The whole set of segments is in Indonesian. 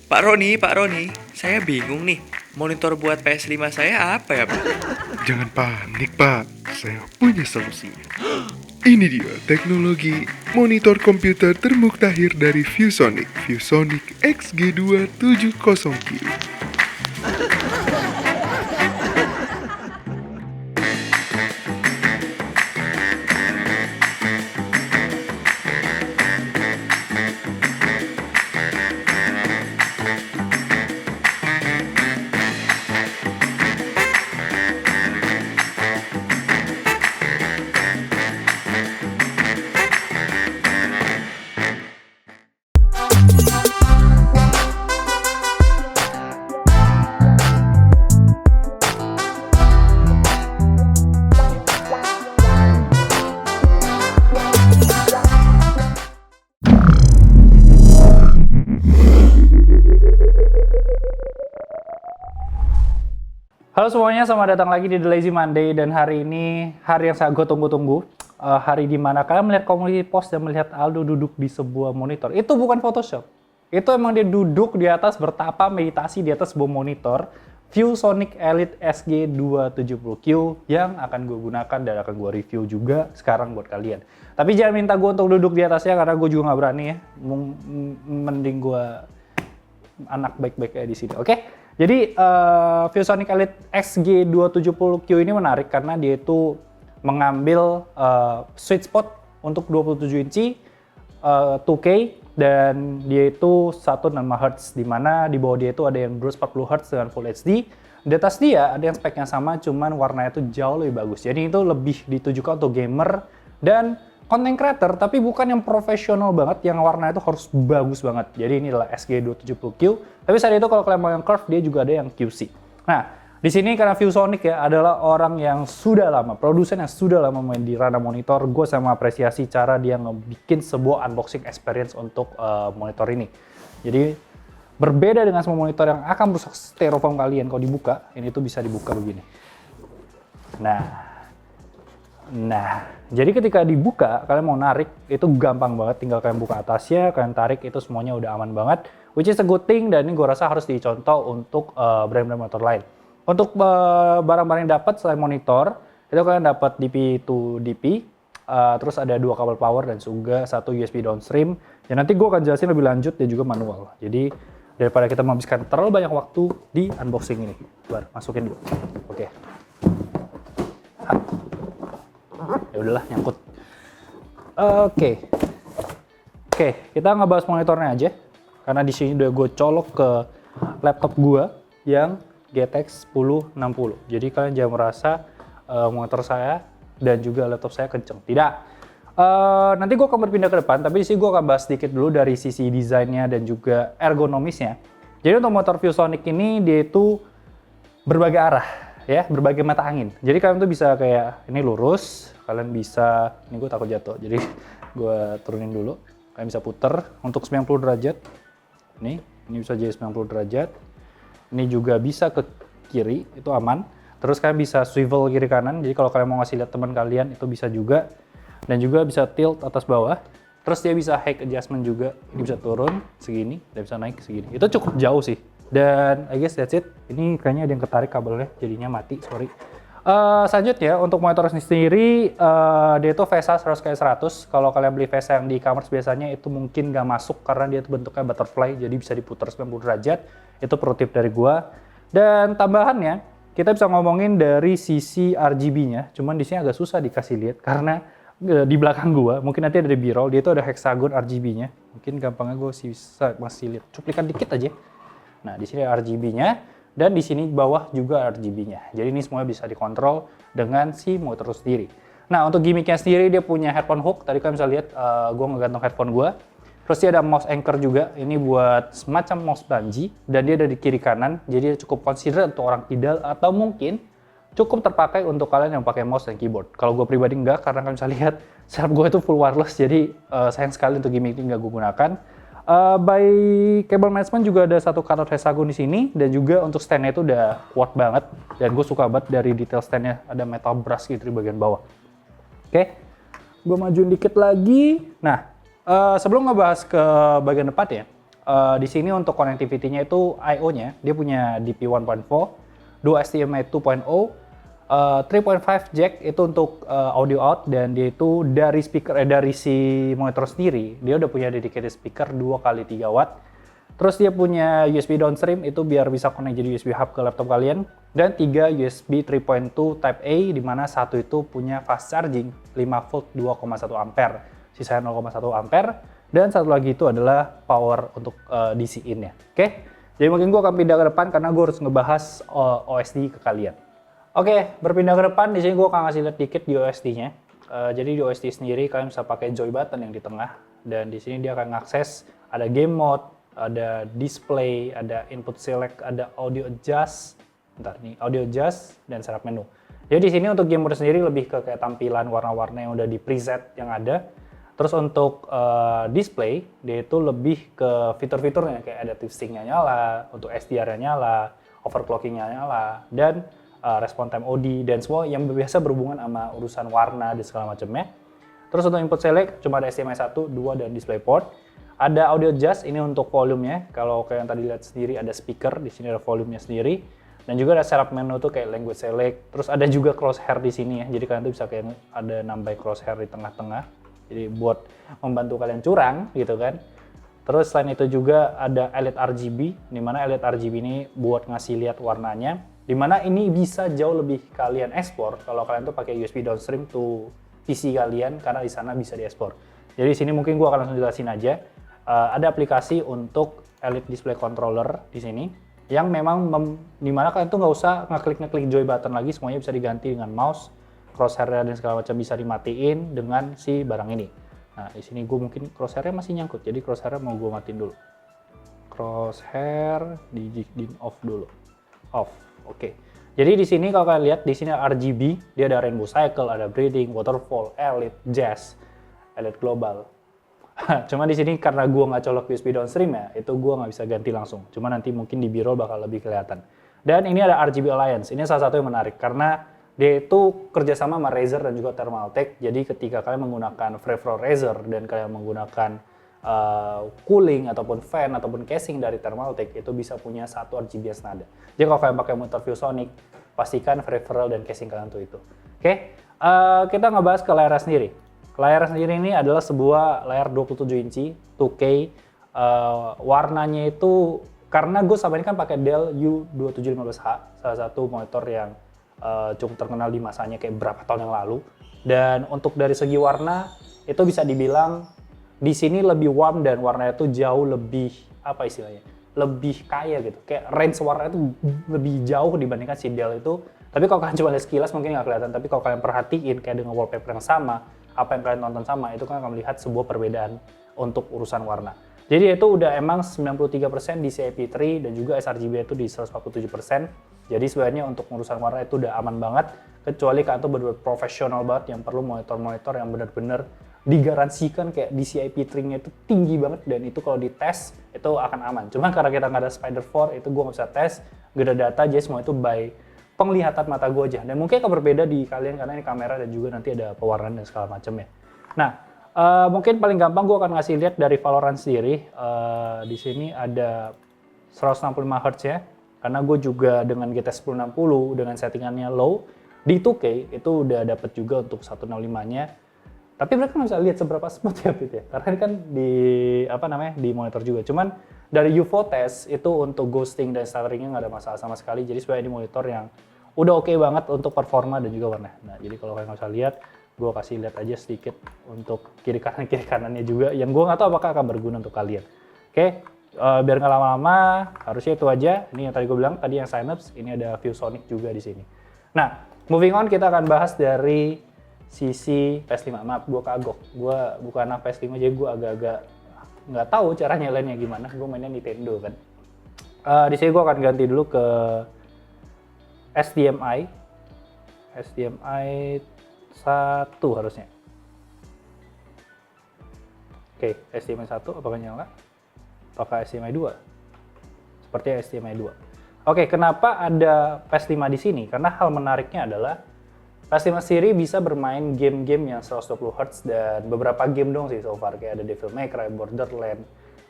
Pak Roni, saya bingung nih. Monitor buat PS5 saya apa ya, Pak? Jangan panik, Pak. Saya punya solusinya. Ini dia teknologi monitor komputer termuktahir dari ViewSonic. ViewSonic XG270Q. Halo semuanya, selamat datang lagi di The Lazy Monday, dan hari ini hari yang sangat gue tunggu-tunggu. Hari di mana kalian melihat community post dan melihat Aldo duduk di sebuah monitor. Itu bukan Photoshop. Itu emang dia duduk di atas, bertapa meditasi di atas sebuah monitor ViewSonic Elite SG270Q yang akan gue gunakan dan akan gue review juga sekarang buat kalian. Tapi jangan minta gue untuk duduk di atasnya karena gue juga nggak berani ya. Mending gue anak baik-baik kayak di sini, oke? Jadi ViewSonic Elite XG270Q ini menarik karena dia itu mengambil sweet spot untuk 27 inci 2K dan dia itu 1.6 Hz, di mana di bawah dia itu ada yang 240 Hz dengan Full HD. Di atas dia ada yang speknya sama, cuman warnanya itu jauh lebih bagus. Jadi itu lebih ditujukan untuk gamer dan content creator, tapi bukan yang profesional banget, yang warna itu harus bagus banget. Jadi ini adalah SG270Q. Tapi saat itu kalau kalian mau yang curve, dia juga ada yang QC. Nah, di sini karena ViewSonic ya adalah orang yang sudah lama, produsen yang sudah lama main di ranah monitor, gue sama apresiasi cara dia ngebikin sebuah unboxing experience untuk monitor ini. Jadi berbeda dengan semua monitor yang akan merusak styrofoam kalian kalau dibuka, ini tuh bisa dibuka begini. Nah, jadi ketika dibuka, kalian mau narik, itu gampang banget. Tinggal kalian buka atasnya, kalian tarik, itu semuanya udah aman banget. Which is a good thing, dan ini gue rasa harus dicontoh untuk brand-brand monitor lain. Untuk barang-barang yang dapat selain monitor, itu kalian dapat DP to DP, terus ada 2 kabel power dan juga 1 USB downstream. Dan nanti gue akan jelasin lebih lanjut dan juga manual. Jadi, daripada kita menghabiskan terlalu banyak waktu di unboxing ini. Masukin dulu. Oke. Ya udahlah, nyangkut. Oke, kita ngebahas monitornya aja karena di sini udah gue colok ke laptop gue yang GTX 1060. Jadi kalian jangan merasa monitor saya dan juga laptop saya kenceng. Tidak. Nanti gue akan berpindah ke depan, tapi di sini gue akan bahas sedikit dulu dari sisi desainnya dan juga ergonomisnya. Jadi untuk motor ViewSonic ini dia itu berbagai arah, ya, berbagai mata angin. Jadi kalian tuh bisa kayak ini lurus, kalian bisa, ini gue takut jatuh, jadi gue turunin dulu. Kalian bisa puter untuk 90 derajat. Ini bisa jadi 90 derajat. Ini juga bisa ke kiri, itu aman. Terus kalian bisa swivel kiri kanan, jadi kalau kalian mau ngasih lihat teman kalian itu bisa juga. Dan juga bisa tilt atas bawah. Terus dia bisa height adjustment juga, ini bisa turun segini, dan bisa naik segini. Itu cukup jauh sih. Dan I guess that's it. Ini kayaknya ada yang ketarik kabelnya, jadinya mati, sorry. Selanjutnya untuk monitor sendiri, dia itu VESA 100x100. Kalau kalian beli VESA yang di e-commerce biasanya itu mungkin nggak masuk karena dia itu bentuknya butterfly, jadi bisa diputar 90 derajat. Itu pro tip dari gua. Dan tambahannya, kita bisa ngomongin dari sisi RGB-nya. Cuman di sini agak susah dikasih lihat karena di belakang gua, mungkin nanti ada di B-roll, dia itu ada hexagon RGB-nya. Mungkin gampangnya gua bisa masih lihat cuplikan dikit aja. Nah, di sini RGB-nya. Dan di sini bawah juga RGB-nya. Jadi ini semuanya bisa dikontrol dengan si motor sendiri. Nah, untuk gimmicknya sendiri dia punya headphone hook. Tadi kalian bisa lihat gue ngegantung headphone gue. Terus dia ada mouse anchor juga. Ini buat semacam mouse bungee. Dan dia ada di kiri kanan. Jadi dia cukup consider untuk orang kidal atau mungkin cukup terpakai untuk kalian yang pakai mouse dan keyboard. Kalau gue pribadi enggak, karena kalian bisa lihat setup gue itu full wireless. Jadi sayang sekali untuk gimmick ini nggak gue gunakan. By cable management juga ada satu cutout hexagon di sini, dan juga untuk stand-nya itu udah kuat banget, dan gue suka banget dari detail stand-nya, ada metal brush gitu di bagian bawah. Oke, gue majuin dikit lagi. Nah, sebelum ngebahas ke bagian depan ya, Di sini untuk connectivity-nya itu I/O-nya, dia punya DP 1.4, dua HDMI 2.0, 3.5 jack itu untuk audio out, dan dia itu dari speaker dari si monitor sendiri, dia udah punya dedicated speaker 2 kali 3 watt. Terus dia punya USB downstream itu biar bisa connect jadi USB hub ke laptop kalian, dan 3 USB 3.2 Type A di mana satu itu punya fast charging 5 volt 2,1 ampere, sisanya 0,1 ampere, dan satu lagi itu adalah power untuk DC in-nya. Oke. Jadi mungkin gue akan pindah ke depan karena gue harus ngebahas OSD ke kalian. Oke, berpindah ke depan, di sini gue akan ngasih lihat dikit di OSD-nya. Jadi di OSD sendiri kalian bisa pakai joy button yang di tengah, dan di sini dia akan mengakses ada game mode, ada display, ada input select, ada audio adjust, audio adjust dan setup menu. Jadi di sini untuk game mode sendiri lebih ke kayak tampilan warna-warna yang udah di preset yang ada. Terus untuk display, dia itu lebih ke fitur-fiturnya kayak adaptive sync-nya nyala, untuk SDR-nya nyala, overclocking-nya nyala, dan response time OD dan semua yang biasa berhubungan sama urusan warna dan segala macamnya. Terus untuk input select cuma ada HDMI 1, 2 dan DisplayPort. Ada audio adjust ini untuk volumenya. Kalau kalian tadi lihat sendiri ada speaker, di sini ada volumenya sendiri. Dan juga ada setup menu tuh kayak language select. Terus ada juga crosshair di sini ya. Jadi kalian tuh bisa kayak ada nambah crosshair di tengah-tengah. Jadi buat membantu kalian curang gitu kan. Terus selain itu juga ada LED RGB, di mana LED RGB ini buat ngasih lihat warnanya. Di mana ini bisa jauh lebih kalian ekspor kalau kalian tuh pakai USB downstream to PC kalian, karena di sana bisa diekspor. Jadi di sini mungkin gua akan langsung jelasin aja. Ada aplikasi untuk LED Display Controller di sini yang memang dimana kalian tuh nggak usah ngeklik joy button lagi, semuanya bisa diganti dengan mouse, crosshair dan segala macam bisa dimatiin dengan si barang ini. Nah di sini gue mungkin crosshairnya masih nyangkut, jadi crosshairnya mau gue matiin dulu. Crosshair di off dulu, off. Oke. Jadi di sini kalau kalian lihat di sini RGB, dia ada rainbow cycle, ada breathing, waterfall, elite, jazz, elite global. Cuma di sini karena gue nggak colok USB downstream ya, itu gue nggak bisa ganti langsung. Cuma nanti mungkin di B-roll bakal lebih kelihatan. Dan ini ada RGB Alliance. Ini salah satu yang menarik karena dia itu kerjasama sama Razer dan juga Thermaltake. Jadi ketika kalian menggunakan Frevro Razer dan kalian menggunakan cooling ataupun fan ataupun casing dari Thermaltake, itu bisa punya satu RGB yang senada. Jadi kalau kalian pakai monitor ViewSonic, pastikan Frevro dan casing kalian tuh itu. Oke, kita ngebahas ke layar sendiri. Layar sendiri ini adalah sebuah layar 27 inci 2K. Warnanya itu karena gue sama ini kan pakai Dell U2715H, salah satu monitor yang cukup terkenal di masanya kayak berapa tahun yang lalu. Dan untuk dari segi warna itu bisa dibilang di sini lebih warm dan warnanya itu jauh lebih apa istilahnya? Lebih kaya gitu. Kayak range warna itu lebih jauh dibandingkan si Dell itu. Tapi kalau kalian cuma lihat sekilas mungkin nggak kelihatan. Tapi kalau kalian perhatiin kayak dengan wallpaper yang sama, apa yang kalian tonton sama, itu kan akan melihat sebuah perbedaan untuk urusan warna. Jadi itu udah emang 93% di CIP3 dan juga sRGB itu di 147%. Jadi sebenarnya untuk urusan warna itu udah aman banget. Kecuali kalian tuh benar-benar profesional banget yang perlu monitor-monitor yang benar-benar digaransikan kayak di CIP3-nya itu tinggi banget, dan itu kalau dites itu akan aman. Cuma karena kita nggak ada Spider 4, itu gue nggak bisa tes, gak ada data, jadi semua itu by penglihatan mata gue aja. Dan mungkin akan berbeda di kalian karena ini kamera dan juga nanti ada pewarnaan dan segala macam ya. Nah, mungkin paling gampang gue akan ngasih lihat dari Valorant sendiri. Di sini ada 165 Hz ya, karena gue juga dengan GTX 1060 dengan settingannya low di 2K itu udah dapet juga untuk 165-nya. Tapi mereka nggak bisa lihat seberapa smooth ya Pit ya, karena ini kan di di monitor juga. Cuman dari UFO test itu untuk ghosting dan stutteringnya nggak ada masalah sama sekali. Jadi sebenarnya ini monitor yang udah oke banget untuk performa dan juga warna. Nah jadi kalau kalian nggak bisa lihat, gue kasih lihat aja sedikit untuk kiri kanannya juga, yang gue nggak tahu apakah akan berguna untuk kalian. Oke, biar nggak lama-lama, harusnya itu aja. Ini yang tadi gue bilang, tadi yang Synapse, ini ada ViewSonic juga di sini. Nah, moving on, kita akan bahas dari sisi PS5. Maaf, gue kagok. Gue bukan anak PS5, jadi gue agak-agak nggak tahu cara nyalainnya gimana. Gue mainnya Nintendo kan. Di sini gue akan ganti dulu ke HDMI 1 harusnya. Oke, HDMI 1 apakah nyala? Apakah HDMI 2? Sepertinya HDMI 2. Oke, kenapa ada PS5 di sini? Karena hal menariknya adalah PS5 sendiri bisa bermain game-game yang 120 Hz dan beberapa game dong sih so far, kayak ada Devil May Cry, Borderlands,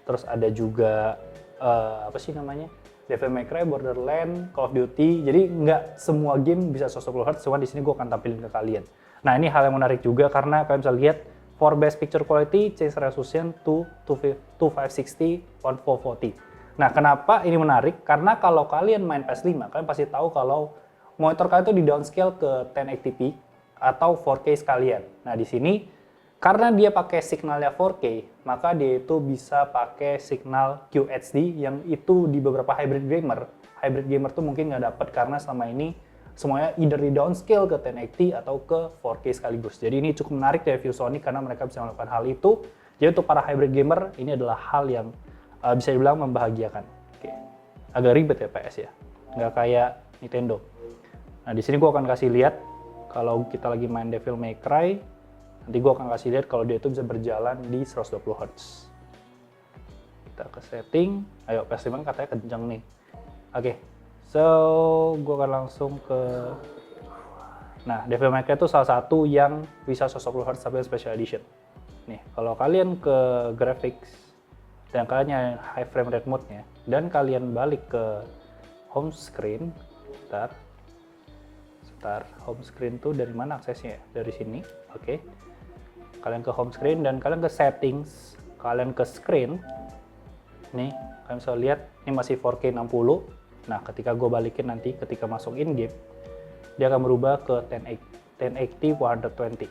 terus ada juga apa sih namanya, Devil May Cry, Borderlands, Call of Duty. Jadi nggak semua game bisa 120 Hz, cuma di sini gue akan tampilin ke kalian. Nah ini hal yang menarik juga karena kalian bisa lihat for best picture quality change resolution to 2560 on 440. Nah kenapa ini menarik? Karena kalau kalian main PS5, kalian pasti tahu kalau monitor kalian itu di downscale ke 1080p atau 4K sekalian. Nah di sini karena dia pakai signalnya 4K, maka dia itu bisa pakai signal QHD yang itu di beberapa hybrid gamer tuh mungkin nggak dapet karena selama ini semuanya either di downscale ke 1080 atau ke 4K sekaligus. Jadi ini cukup menarik dari ViewSonic karena mereka bisa melakukan hal itu. Jadi untuk para hybrid gamer ini adalah hal yang bisa dibilang membahagiakan. Oke. Agak ribet ya PS ya, nggak kayak Nintendo. Nah di sini gua akan kasih lihat kalau kita lagi main Devil May Cry. Nanti gue akan kasih lihat kalau dia itu bisa berjalan di 120 Hz. Kita ke setting. Ayo, PS5 katanya kenceng nih. Oke, so gue akan langsung ke... Nah, Devil May Cry itu salah satu yang bisa 120 Hz sampai Special Edition. Nih, kalau kalian ke graphics, dan kalian nyalain high frame rate mode-nya, dan kalian balik ke home screen, Sebentar, home screen tuh dari mana aksesnya ya? Dari sini, oke. Kalian ke home screen dan kalian ke settings, kalian ke screen. Nih, kalian bisa lihat ini masih 4K 60. Nah, ketika gue balikin nanti ketika masuk in game, dia akan berubah ke 1080 120.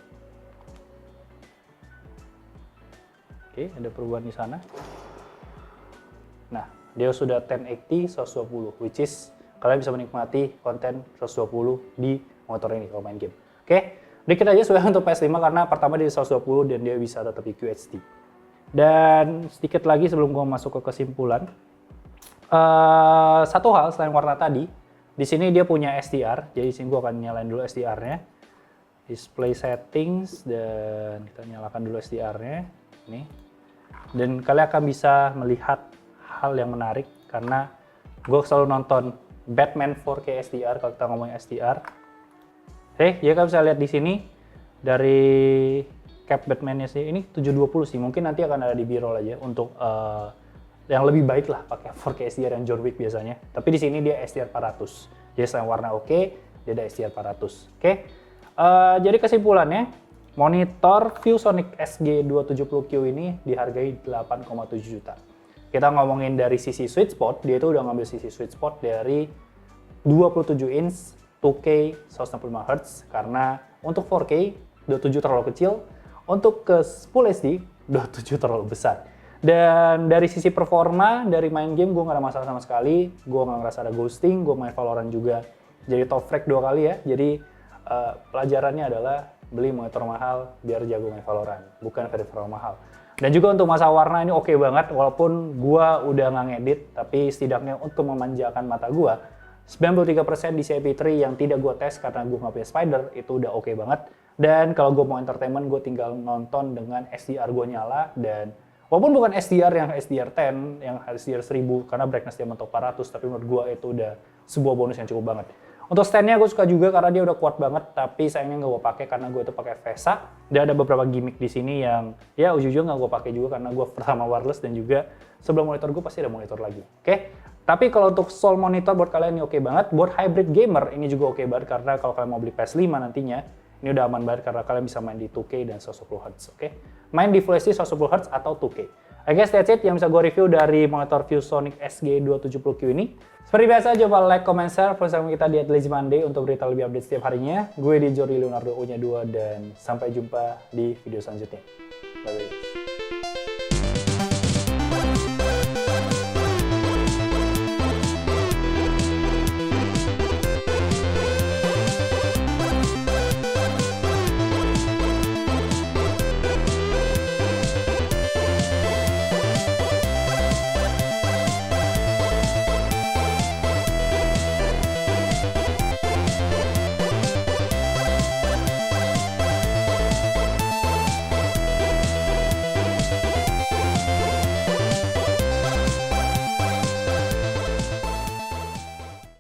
Oke, ada perubahan di sana. Nah, dia sudah 1080 120, which is kalian bisa menikmati konten 120 di motor ini kalau main game. Oke. Dikit aja sebenarnya untuk PS5 karena pertama dia 120 dan dia bisa tetap di QHD. Dan sedikit lagi sebelum gue masuk ke kesimpulan, satu hal selain warna tadi, di sini dia punya SDR, jadi di sini gue akan nyalain dulu SDR-nya, display settings dan kita nyalakan dulu SDR-nya, nih. Dan kalian akan bisa melihat hal yang menarik karena gue selalu nonton Batman 4K SDR kalau kita ngomongin SDR. Ya kalian bisa lihat di sini dari cap Batman-nya sih ini 720 sih, mungkin nanti akan ada di B-roll aja untuk yang lebih baik lah pakai 4K SDR yang John Wick biasanya. Tapi di sini dia SDR 400. Jadi selain warna oke, dia ada SDR 400. Oke. Jadi kesimpulannya, monitor ViewSonic SG270Q ini dihargai 8,7 juta. Kita ngomongin dari sisi sweet spot, dia itu udah ngambil sisi sweet spot dari 27 inch 2K 165 Hz karena untuk 4K 27 terlalu kecil, untuk ke Full HD 27 terlalu besar. Dan dari sisi performa, dari main game gue nggak ada masalah sama sekali, gue nggak ngerasa ada ghosting, gue main Valorant juga jadi top frag 2 kali ya. Jadi pelajarannya adalah beli monitor mahal biar jago main Valorant, bukan peripheral mahal. Dan juga untuk masa warna ini oke banget, walaupun gue udah nggak ngedit, tapi setidaknya untuk memanjakan mata gue, 93% di CP3 yang tidak gue tes karena gue nggak punya spider, itu udah oke banget. Dan kalau gue mau entertainment, gue tinggal nonton dengan SDR gue nyala. Dan walaupun bukan SDR yang SDR 10, yang SDR 1000, karena brightness dia mentok 400, tapi menurut gue itu udah sebuah bonus yang cukup banget. Untuk stand-nya gue suka juga karena dia udah kuat banget, tapi sayangnya nggak gue pakai karena gue itu pakai VESA. Dan ada beberapa gimmick di sini yang ya ujung-ujung nggak gue pakai juga karena gue pertama wireless dan juga sebelah monitor gue pasti ada monitor lagi. Oke? Tapi kalau untuk soul monitor buat kalian ini oke banget. Buat hybrid gamer ini juga oke banget karena kalau kalian mau beli PS5 nantinya, ini udah aman banget karena kalian bisa main di 2K dan 120 Hz. Oke? Main di Full HD 120 Hz atau 2K. I guess that's it yang bisa gue review dari monitor ViewSonic SG270Q ini. Seperti biasa, jangan lupa like, comment, share, follow Instagram kita di @lazymonday untuk berita lebih update setiap harinya. Gue di Jordi Leonardo U-nya 2 dan sampai jumpa di video selanjutnya. Bye-bye.